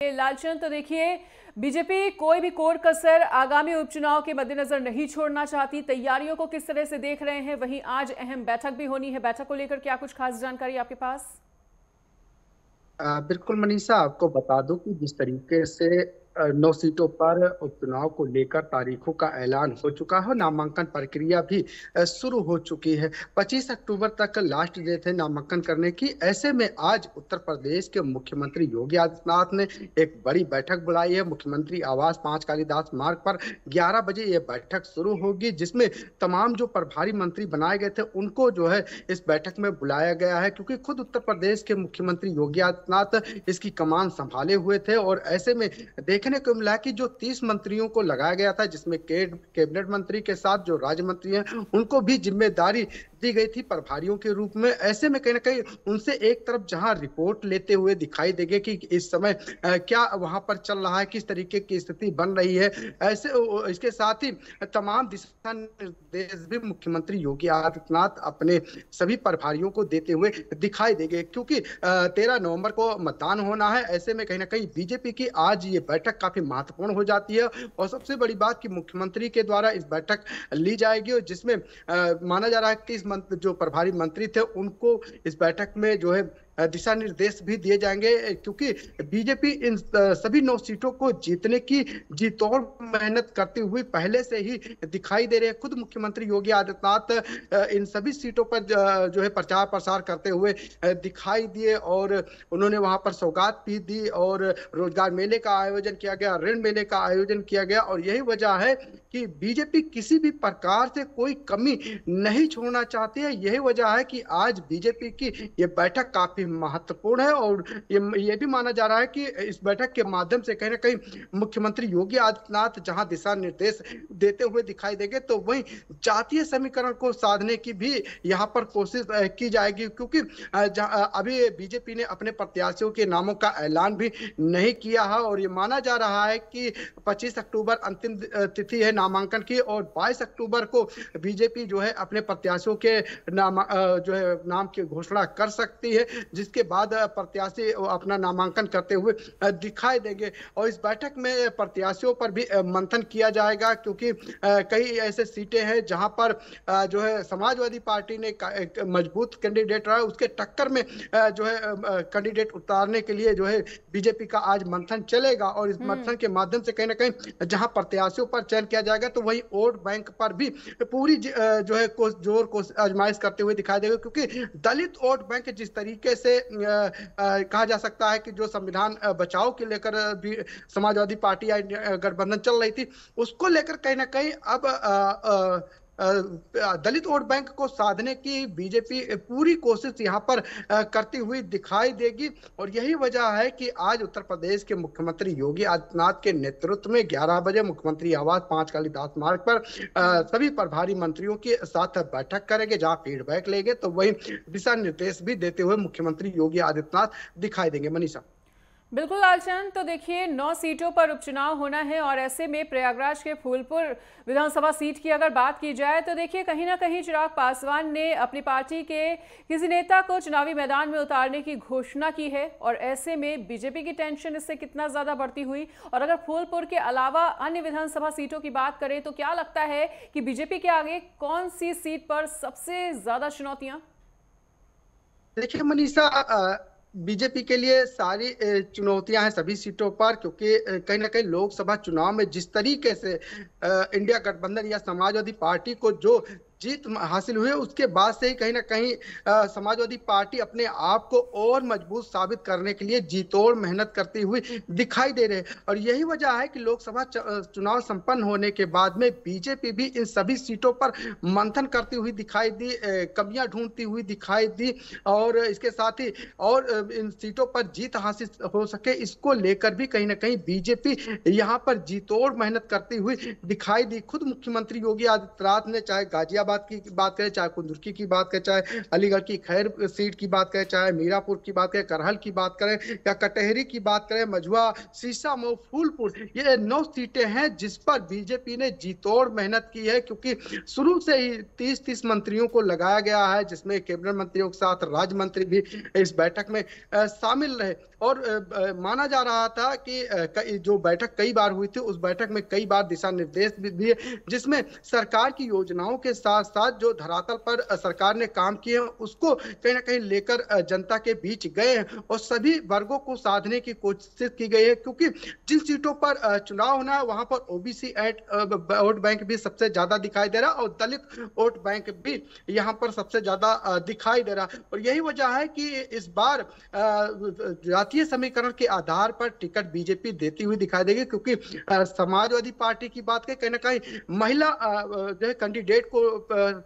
लालचंद, तो देखिए बीजेपी कोई भी कोर कसर आगामी उपचुनाव के मद्देनजर नहीं छोड़ना चाहती। तैयारियों को किस तरह से देख रहे हैं? वहीं आज अहम बैठक भी होनी है, बैठक को लेकर क्या कुछ खास जानकारी आपके पास? बिल्कुल मनीषा, आपको बता दूं कि जिस तरीके से 9 सीटों पर उपचुनाव को लेकर तारीखों का ऐलान हो चुका है, नामांकन प्रक्रिया भी शुरू हो चुकी है। 25 अक्टूबर तक लास्ट डेट है नामांकन करने की। ऐसे में आज उत्तर प्रदेश के मुख्यमंत्री योगी आदित्यनाथ ने एक बड़ी बैठक बुलाई है। मुख्यमंत्री आवास 5 कालीदास मार्ग पर 11 बजे ये बैठक शुरू होगी, जिसमें तमाम जो प्रभारी मंत्री बनाए गए थे उनको जो है इस बैठक में बुलाया गया है, क्योंकि खुद उत्तर प्रदेश के मुख्यमंत्री योगी आदित्यनाथ इसकी कमान संभाले हुए थे। और ऐसे में देखने को मिला कि जो 30 मंत्रियों को लगाया गया था, जिसमें कैबिनेट मंत्री के साथ जो राज्य मंत्री हैं उनको भी जिम्मेदारी दी गई थी प्रभारियों के रूप में। ऐसे में कहीं ना कहीं उनसे एक तरफ जहां रिपोर्ट लेते हुए दिखाई देंगे कि इस समय क्या वहां पर चल रहा है, किस तरीके की स्थिति बन रही है। ऐसे इसके साथ ही तमाम दिशा निर्देश भी मुख्यमंत्री योगी आदित्यनाथ अपने सभी प्रभारियों को देते हुए दिखाई देंगे, क्योंकि 13 नवंबर को मतदान होना है। ऐसे में कहीं ना कहीं बीजेपी की आज ये बैठक काफी महत्वपूर्ण हो जाती है। और सबसे बड़ी बात कि मुख्यमंत्री के द्वारा इस बैठक ली जाएगी, और जिसमें माना जा रहा है कि इस जो प्रभारी मंत्री थे उनको इस बैठक में जो है दिशा निर्देश भी दिए जाएंगे, क्योंकि बीजेपी इन सभी 9 सीटों को जीतने की जीतोड़ मेहनत करती हुई पहले से ही दिखाई दे रही है। खुद मुख्यमंत्री योगी आदित्यनाथ इन सभी सीटों पर जो है प्रचार प्रसार करते हुए दिखाई दिए, और उन्होंने वहां पर सौगात भी दी, और रोजगार मेले का आयोजन किया गया, ऋण मेले का आयोजन किया गया। और यही वजह है कि बीजेपी किसी भी प्रकार से कोई कमी नहीं छोड़ना चाहती है। यही वजह है कि आज बीजेपी की ये बैठक काफी महत्वपूर्ण है, और ये भी माना जा रहा है कि इस बैठक के माध्यम से कहीं ना कहीं मुख्यमंत्री योगी आदित्यनाथ जहां दिशा निर्देश देते हुए दिखाई देंगे, तो वहीं जातीय समीकरण को साधने की भी यहां पर कोशिश की जाएगी, क्योंकि अभी बीजेपी ने अपने प्रत्याशियों के नामों का ऐलान भी नहीं किया है। और ये माना जा रहा है कि 25 अक्टूबर अंतिम तिथि है नामांकन की, और 22 अक्टूबर को बीजेपी जो है अपने प्रत्याशियों के नाम की घोषणा कर सकती है, जिसके बाद प्रत्याशी अपना नामांकन करते हुए दिखाई देंगे। और इस बैठक में प्रत्याशियों पर भी मंथन किया जाएगा, क्योंकि कई ऐसे सीटें हैं जहां पर जो है समाजवादी पार्टी ने एक मजबूत कैंडिडेट रहा है, उसके टक्कर में जो है कैंडिडेट उतारने के लिए जो है बीजेपी का आज मंथन चलेगा। और इस मंथन के माध्यम से कहीं ना कहीं जहां प्रत्याशियों पर चयन किया जाएगा, तो वही वोट बैंक पर भी पूरी जो है जोर को आजमाइश करते हुए दिखाई देगा, क्योंकि दलित वोट बैंक जिस तरीके से कहा जा सकता है कि जो संविधान बचाओ के लेकर भी समाजवादी पार्टी या गठबंधन चल रही थी, उसको लेकर कहीं ना कहीं अब दलित वोट बैंक को साधने की बीजेपी पूरी कोशिश यहां पर करती हुई दिखाई देगी। और यही वजह है कि आज उत्तर प्रदेश के मुख्यमंत्री योगी आदित्यनाथ के नेतृत्व में 11 बजे मुख्यमंत्री आवास 5 कालीदास मार्ग पर सभी प्रभारी मंत्रियों के साथ बैठक करेंगे, जहां फीडबैक लेंगे, तो वही दिशा निर्देश भी देते हुए मुख्यमंत्री योगी आदित्यनाथ दिखाई देंगे। मनीषा। बिल्कुल लालचंद, तो देखिए 9 सीटों पर उपचुनाव होना है, और ऐसे में प्रयागराज के फूलपुर विधानसभा सीट की अगर बात की जाए तो देखिए कहीं ना कहीं चिराग पासवान ने अपनी पार्टी के किसी नेता को चुनावी मैदान में उतारने की घोषणा की है। और ऐसे में बीजेपी की टेंशन इससे कितना ज्यादा बढ़ती हुई, और अगर फूलपुर के अलावा अन्य विधानसभा सीटों की बात करें तो क्या लगता है कि बीजेपी के आगे कौन सी सीट पर सबसे ज्यादा चुनौतियां? देखिए मनीषा, बीजेपी के लिए सारी चुनौतियां हैं सभी सीटों पर, क्योंकि कहीं ना कहीं लोकसभा चुनाव में जिस तरीके से इंडिया गठबंधन या समाजवादी पार्टी को जो जीत हासिल हुई है, उसके बाद से ही कहीं ना कहीं समाजवादी पार्टी अपने आप को और मजबूत साबित करने के लिए जीतोड़ मेहनत करती हुई दिखाई दे रहे हैं। और यही वजह है कि लोकसभा चुनाव संपन्न होने के बाद में बीजेपी भी इन सभी सीटों पर मंथन करती हुई दिखाई दी, कमियां ढूंढती हुई दिखाई दी, और इसके साथ ही और इन सीटों पर जीत हासिल हो सके इसको लेकर भी कहीं ना कहीं बीजेपी यहाँ पर जीतोड़ मेहनत करती हुई दिखाई दी। खुद मुख्यमंत्री योगी आदित्यनाथ ने चाहे गाजियाबाद फैसलाबाद की बात करें, चाहे कुंदुर्की की बात करें, चाहे अलीगढ़ की खैर सीट की बात करें, चाहे मीरापुर की बात करें, करहल की बात करें या कटहरी की बात करें, मझुआ, शीशामऊ, फूलपुर, ये 9 सीटें हैं जिस पर बीजेपी ने जी तोड़ मेहनत की है, क्योंकि शुरू से ही 30-30 मंत्रियों को लगाया गया है, जिसमें कैबिनेट मंत्रियों के साथ राज्य मंत्री भी इस बैठक में शामिल रहे। और माना जा रहा था कि जो बैठक कई बार हुई थी, उस बैठक में कई बार दिशा निर्देश भी दिए, जिसमें सरकार की योजनाओं के साथ साथ जो धरातल पर सरकार ने काम किए हैं उसको कहीं ना कहीं लेकर जनता के बीच गए हैं और सभी वर्गों को साधने की कोशिश की गई है, क्योंकि जिन सीटों पर चुनाव होना है वहां पर ओबीसी वोट बैंक भी सबसे ज्यादा दिखाई दे रहा है और दलित वोट बैंक भी यहाँ पर सबसे ज्यादा दिखाई दे रहा है। और यही वजह है कि इस बार जातीय समीकरण के आधार पर टिकट बीजेपी देती हुई दिखाई देगी, क्योंकि समाजवादी पार्टी की बात करें, कहीं ना कहीं महिला जो है कैंडिडेट को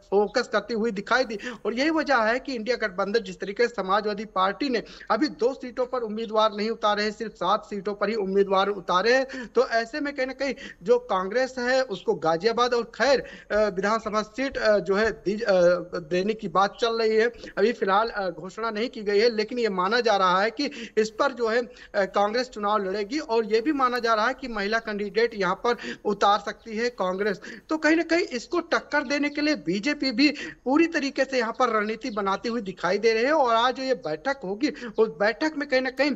फोकस करती हुई दिखाई दी। और यही वजह है कि इंडिया गठबंधन जिस तरीके से समाजवादी पार्टी ने अभी 2 सीटों पर उम्मीदवार नहीं उतारे हैं, सिर्फ 7 सीटों पर ही उम्मीदवार उतारे हैं, तो ऐसे में कहीं ना कहीं जो कांग्रेस है उसको गाजियाबाद और खैर विधानसभा सीट जो है देने की बात चल रही है। अभी फिलहाल घोषणा नहीं की गई है, लेकिन ये माना जा रहा है कि इस पर जो है कांग्रेस चुनाव लड़ेगी और यह भी माना जा रहा है कि महिला कैंडिडेट यहां पर उतार सकती है कांग्रेस। तो कहीं ना कहीं इसको टक्कर देने के लिए बीजेपी भी पूरी तरीके से यहां पर रणनीति बनाती हुई दिखाई दे रही है। और आज जो ये बैठक होगी उस बैठक में कहीं ना कहीं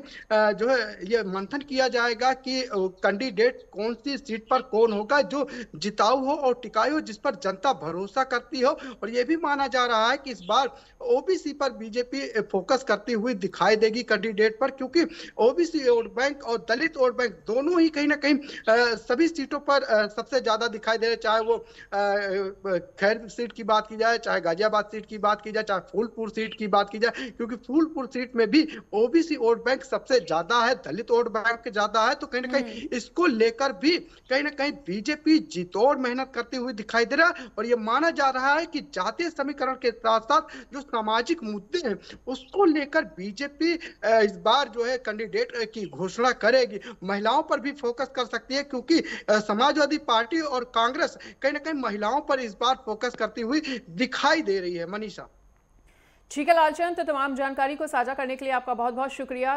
जो है ये मंथन किया जाएगा कि कैंडिडेट कौन सी सीट पर कौन होगा जो जिताऊ हो और टिकाऊ हो, जिस पर जनता भरोसा करती हो। और यह भी माना जा रहा है कि इस बार ओबीसी पर बीजेपी फोकस करती हुई दिखाई देगी कैंडिडेट पर, क्योंकि ओबीसी वोट बैंक और दलित वोट बैंक दोनों ही कहीं ना कहीं सभी सीटों पर सबसे ज्यादा दिखाई दे रहे, चाहे वो खैर सीट की बात की जाए, चाहे गाजियाबाद सीट की बात की जाए, चाहे फूलपुर सीट की बात की जाए, क्योंकि फूलपुर सीट में भी ओबीसी वोट बैंक सबसे ज्यादा है, दलित वोट बैंक ज्यादा है। तो कहीं ना कहीं इसको लेकर भी कहीं ना कहीं बीजेपी जी तोड़ मेहनत करती हुई दिखाई दे रहा है। और यह माना जा रहा है कि जातीय समीकरण के साथ साथ जो सामाजिक मुद्दे हैं उसको लेकर बीजेपी इस बार जो है कैंडिडेट की घोषणा करेगी। महिलाओं पर भी फोकस कर सकती है, क्योंकि समाजवादी पार्टी और कांग्रेस कहीं ना कहीं महिलाओं पर इस बार फोकस करती हुई दिखाई दे रही है। मनीषा। ठीक है लालचंद, तो तमाम जानकारी को साझा करने के लिए आपका बहुत बहुत शुक्रिया।